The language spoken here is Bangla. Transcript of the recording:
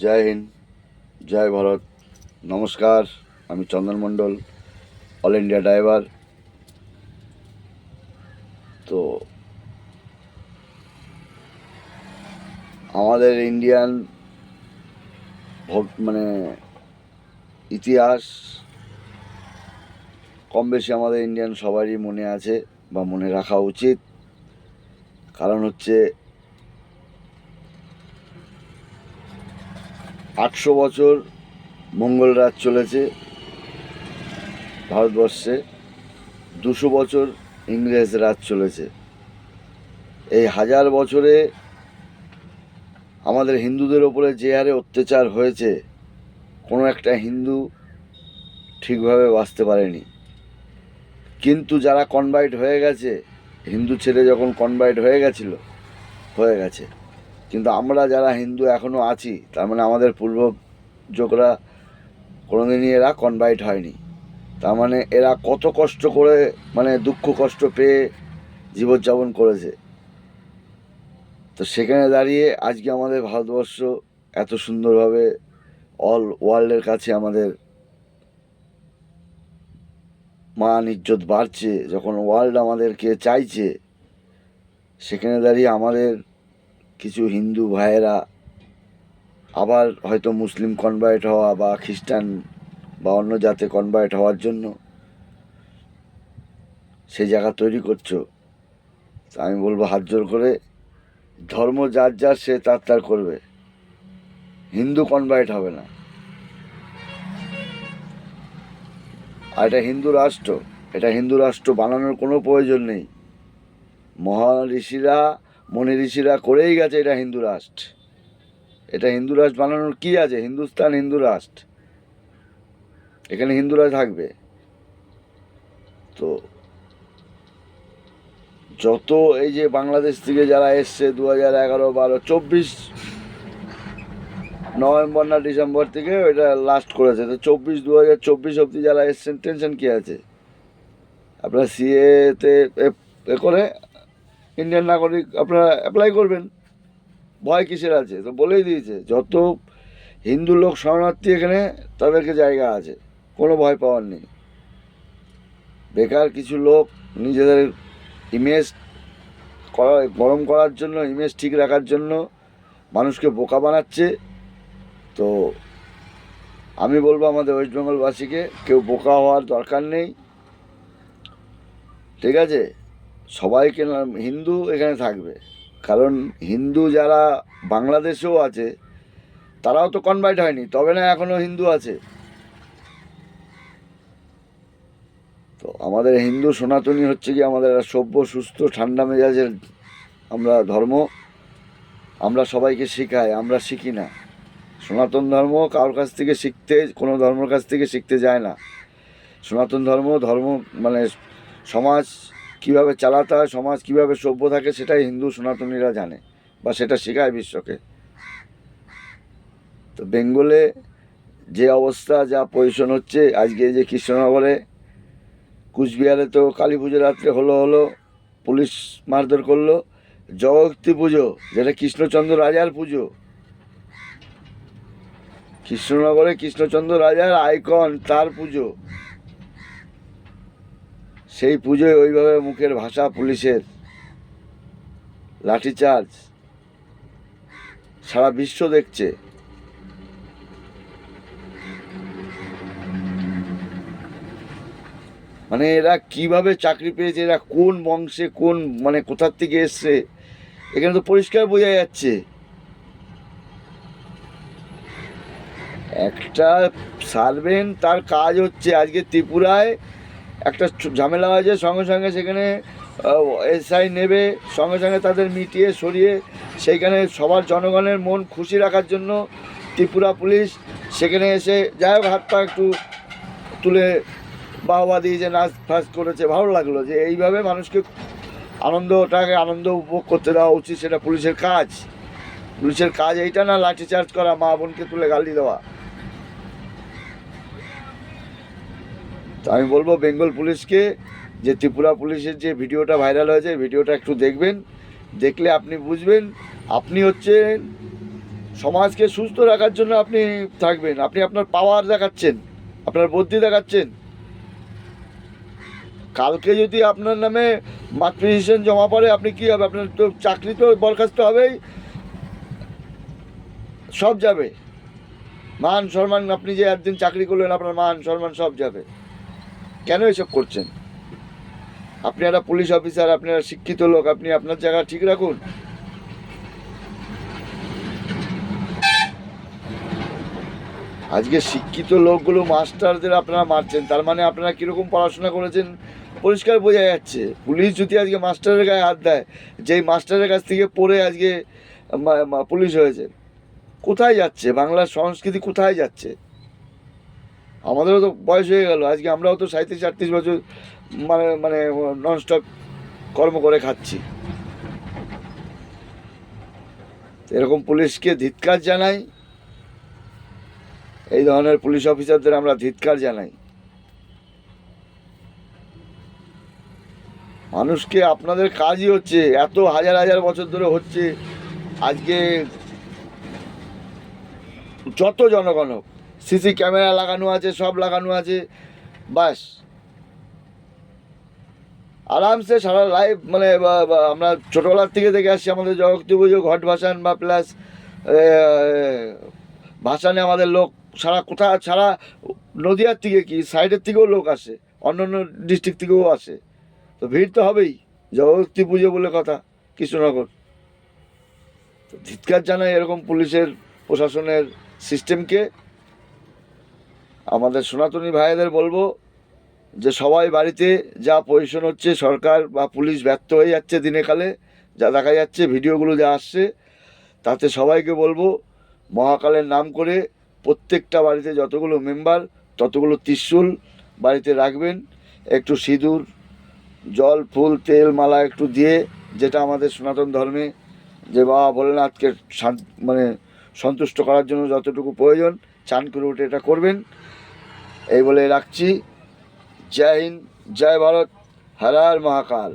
জয় হিন্দ, জয় ভারত। নমস্কার, আমি চন্দন মণ্ডল, অল ইন্ডিয়া ড্রাইভার। তো আমাদের ইন্ডিয়ান মানে ইতিহাস কম বেশি আমাদের ইন্ডিয়ান সবারই মনে আছে বা মনে রাখা উচিত। কারণ হচ্ছে 800 বছর মঙ্গল রাজ চলেছে ভারতবর্ষে, 200 বছর ইংরেজ রাজ চলেছে। এই 1000 বছরে আমাদের হিন্দুদের ওপরে যে হারে অত্যাচার হয়েছে, কোনো একটা হিন্দু ঠিকভাবে বাঁচতে পারেনি। কিন্তু যারা কনভার্ট হয়ে গেছে, হিন্দু ছেড়ে যখন কনভার্ট হয়ে গেছে, কিন্তু আমরা যারা হিন্দু এখনও আছি, তার মানে আমাদের পূর্বজরা কোনোদিনই এরা কনভার্ট হয়নি। তার মানে এরা কত কষ্ট করে, মানে দুঃখ কষ্ট পেয়ে জীবনযাপন করেছে। তো সেখানে দাঁড়িয়ে আজকে আমাদের ভারতবর্ষ এত সুন্দরভাবে অল ওয়ার্ল্ডের কাছে আমাদের মান ইজ্জত বাড়ছে, যখন ওয়ার্ল্ড আমাদেরকে চাইছে, সেখানে দাঁড়িয়ে আমাদের কিছু হিন্দু ভাইয়েরা আবার হয়তো মুসলিম কনভার্ট হওয়া বা খ্রিস্টান বা অন্য জাতে কনভার্ট হওয়ার জন্য সেই জায়গা তৈরি করছো। আমি বলবো হাত জোর করে, ধর্ম যার যার সে তার করবে, হিন্দু কনভার্ট হবে না। আর এটা হিন্দু রাষ্ট্র বানানোর কোনো প্রয়োজন নেই। মনি ঋষিরা করেই গেছে এটা হিন্দু রাষ্ট্র। এটা হিন্দু রাষ্ট্র বানানোর কি আছে? হিন্দুস্তান হিন্দু রাষ্ট্র, এখানে হিন্দুরা থাকবে। তো যত এই যে বাংলাদেশ থেকে যারা এসছে 2011, 12, 24 নভেম্বর না ডিসেম্বর থেকে এটা লাস্ট করেছে, তো 2024 অবধি যারা এসছেন, টেনশন কি আছে? আপনারা সিএতে এ করে ইন্ডিয়ান নাগরিক আপনারা অ্যাপ্লাই করবেন, ভয় কিসের আছে? তো বলেই দিয়েছে, যত হিন্দু লোক শরণার্থী এখানে তাদেরকে জায়গা আছে, কোনো ভয় পাওয়ার নেই। বেকার কিছু লোক নিজেদের ইমেজ গরম করার জন্য, ইমেজ ঠিক রাখার জন্য মানুষকে বোকা বানাচ্ছে। তো আমি বলবো আমাদের ওয়েস্ট বেঙ্গলবাসীকে, কেউ বোকা হওয়ার দরকার নেই, ঠিক আছে? সবাইকে হিন্দু এখানে থাকবে, কারণ হিন্দু যারা বাংলাদেশেও আছে তারাও তো কনভার্ট হয়নি, তবে না এখনও হিন্দু আছে। তো আমাদের হিন্দু সনাতনী হচ্ছে কি আমাদের সভ্য, সুস্থ, ঠান্ডা মেজাজের আমরা ধর্ম। আমরা সবাইকে শেখাই, আমরা শিখি না। সনাতন ধর্ম কারোর কাছ থেকে কোনো ধর্মের কাছ থেকে শিখতে যায় না। সনাতন ধর্ম মানে সমাজ কিভাবে চালাতে হয়, সমাজ কিভাবে সভ্য থাকে, সেটাই হিন্দু সনাতনীরা জানে বা সেটা শেখায় বিশ্বকে। তো বেঙ্গলে যে অবস্থা, যা পজিশন হচ্ছে আজকে, যে কৃষ্ণনগরে, কুচবিহারে তো কালী পুজো রাত্রে হলো পুলিশ মারধর করলো। জগদ্ধাত্রী পুজো, যেটা কৃষ্ণচন্দ্র রাজার পুজো, কৃষ্ণনগরে কৃষ্ণচন্দ্র রাজার আইকন, তার পুজো, সেই পুজোয় ওইভাবে মুখের ভাষা, পুলিশের লাঠিচার্জ, সারা বিশ্ব দেখছে। মানে এরা কিভাবে চাকরি পেয়েছে, এরা কোন বংশে, কোন মানে কোথার থেকে এসছে, এখানে তো পরিষ্কার বোঝা যাচ্ছে। একটা সার্ভেন্ট, তার কাজ হচ্ছে, আজকে ত্রিপুরায় একটা ঝামেলা হয়েছে, সঙ্গে সঙ্গে সেখানে এসআই নেবে, সঙ্গে সঙ্গে তাদের মিটিয়ে সরিয়ে সেইখানে সবার জনগণের মন খুশি রাখার জন্য ত্রিপুরা পুলিশ সেখানে এসে যাই হোক হাত পা একটু তুলে বাহবা দিয়ে যে নাচ ফাচ করেছে, ভালো লাগলো যে এইভাবে মানুষকে আনন্দ উপভোগ করতে দেওয়া উচিত। সেটা পুলিশের কাজ এইটা না লাঠিচার্জ করা, মা বোনকে তুলে গালি দেওয়া। তো আমি বলবো বেঙ্গল পুলিশকে, যে ত্রিপুরা পুলিশের যে ভিডিওটা ভাইরাল হয়েছে, ভিডিওটা একটু দেখবেন, দেখলে আপনি বুঝবেন। আপনি হচ্ছেন সমাজকে সুস্থ রাখার জন্য আপনি থাকবেন। আপনি আপনার পাওয়ার দেখাচ্ছেন, আপনার বুদ্ধি দেখাচ্ছেন। কালকে যদি আপনার নামে মাতৃহিসেন জমা পড়ে, আপনি কি হবে? আপনার তো চাকরি তো বরখাস্ত হবেই, সব যাবে। মান সম্মান, আপনি যে একদিন চাকরি করলেন, আপনার মান সম্মান সব যাবে। কেন এসব করছেন? আপনি একটা পুলিশ অফিসার, আপনি একটা শিক্ষিত লোক, আপনি আপনার জায়গা ঠিক রাখুন। আজকে শিক্ষিত লোকগুলো মাস্টারদের আপনারা মারছেন, তার মানে আপনারা কীরকম পড়াশোনা করেছেন পরিষ্কার বোঝা যাচ্ছে। পুলিশ যদি আজকে মাস্টারের গায়ে হাত দেয়, যেই মাস্টারের কাছ থেকে পড়ে আজকে পুলিশ হয়েছে, কোথায় যাচ্ছে? বাংলার সংস্কৃতি কোথায় যাচ্ছে? আমাদেরও তো বয়স হয়ে গেল, আজকে আমরাও তো 37-38 বছর মানে মানে ননস্টপ কর্ম করে খাচ্ছি। এরকম পুলিশকে ধিক্কার জানাই, এই ধরনের পুলিশ অফিসারদের আমরা ধিক্কার জানাই। মানুষকে, আপনাদের কাজই হচ্ছে, এত হাজার হাজার বছর ধরে হচ্ছে, আজকে যত জনগণ হোক, সিসি ক্যামেরা লাগানো আছে, সব লাগানো আছে, বাস আরামসে সারা লাইফ মানে আমরা ছোটোবেলার থেকে দেখে আসছি, আমাদের জগতী পুজো, ঘট ভাসান বা প্লাস ভাসানে আমাদের লোক সারা সারা নদিয়ার থেকে কি সাইডের থেকেও লোক আসে, অন্য অন্য ডিস্ট্রিক্ট থেকেও আসে, তো ভিড় তো হবেই। জগতী পুজো বলে কথা, কৃষ্ণনগর। তো ধিক্কার জানাই এরকম পুলিশের, প্রশাসনের সিস্টেমকে। আমাদের সনাতনী ভাইদের বলবো যে সবাই বাড়িতে, যা পজিশন হচ্ছে, সরকার বা পুলিশ ব্যর্থ হয়ে যাচ্ছে দিনে কালে, যা দেখা যাচ্ছে ভিডিওগুলো যা আসছে, তাতে সবাইকে বলবো মহাকালের নাম করে প্রত্যেকটা বাড়িতে যতগুলো মেম্বার, ততগুলো ত্রিশূল বাড়িতে রাখবেন। একটু সিঁদুর, জল, ফুল, তেল, মালা একটু দিয়ে, যেটা আমাদের সনাতন ধর্মে যে বাবা ভোলেনাথকে মানে সন্তুষ্ট করার জন্য যতটুকু প্রয়োজন, চান করে উঠে এটা করবেন। এই বলে রাখছি। জয় হিন্দ, জয় ভারত, হর হর মহাকাল।